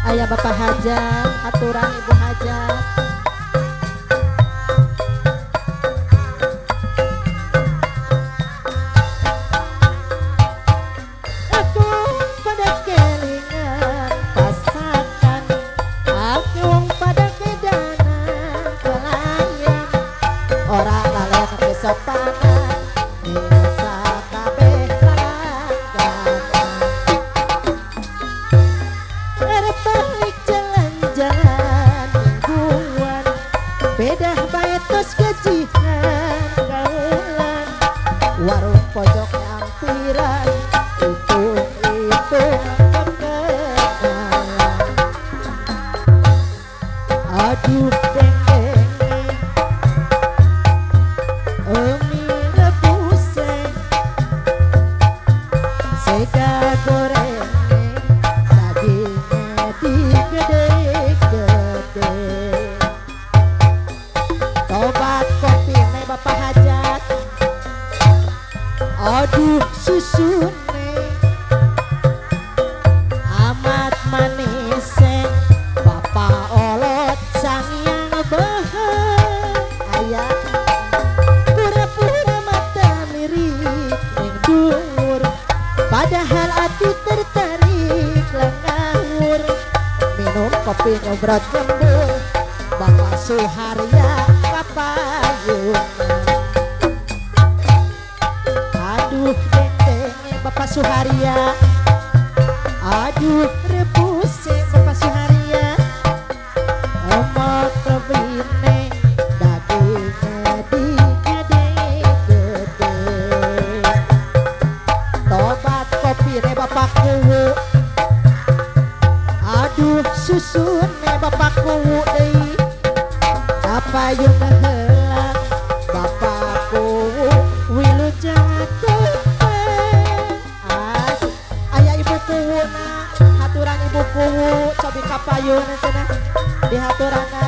Ayah Bapak Hajat, aturan Ibu Hajat. Aku pada kelingan pasakan, aku pada kedanan pelayan, orang lalen kesopanan bisa kabeh langganan. Balik jalan-jalan mingguan, beda bae tos gajian gaulan, warung pojok nyampiran hitung-hitung kekengalan. Aduh deng-deng emi rebuseng sega goreng dagingnya digede-gede. Tobat kopi nih Bapak Hajat, aduh susu nih amat manis Bapak olot sang yang bahaya, pura-pura mata lirik yang dhuwur, padahal hati tertarik ngawur. Minum kopi ngobrol nyembur, Bapak Suharya kapayun. Aduh dendeng Bapak Suharya, aduh rebuse Bapak Suharya, emot lebihne dagingnya digede-gede. Tobat kopi nih Bapak Kuwu, aduh susu nih Bapak Kuwu deui, capayun heula Bapak Kuwu wilujeng teuing. Aya Ibu Kuwu na haturan Ibu Kuwu cobi kapayun cenah dihaturana.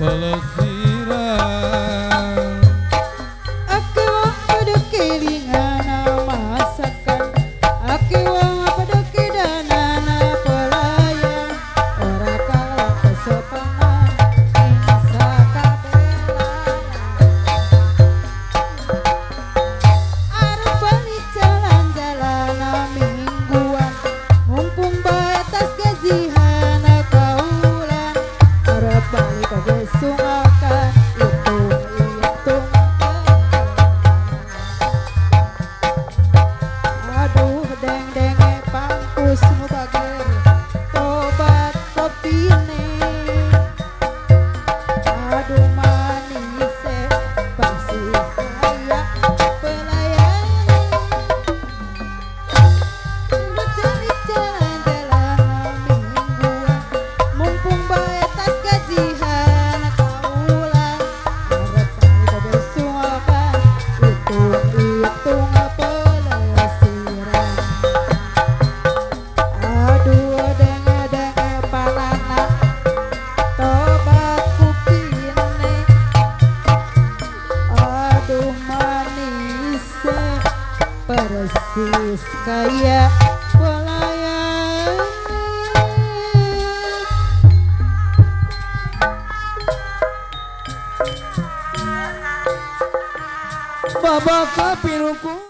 Pelesiran Aki wong pada kelingan masakan, aki wong pada kedanana pelayan, ora kalah kesopanan bisa kabelayan. Arep balik jalan-jalan mingguan, mumpung bae tas gajian kaulan, arep balik kebesungakan hitung-hitung. Aduh deng-denge pangkus nu bager, tobat kopine, aduh manise persis saya pelayan. Mencari jalan-jalan mingguan, mumpung bae tas gajian kaulan, arep kali kebesungakan hitung-hitung pelesiran. Aduh denge-denge palana, tobat kupine, aduh manis persis kayak pelayan. Bapak kopi ruku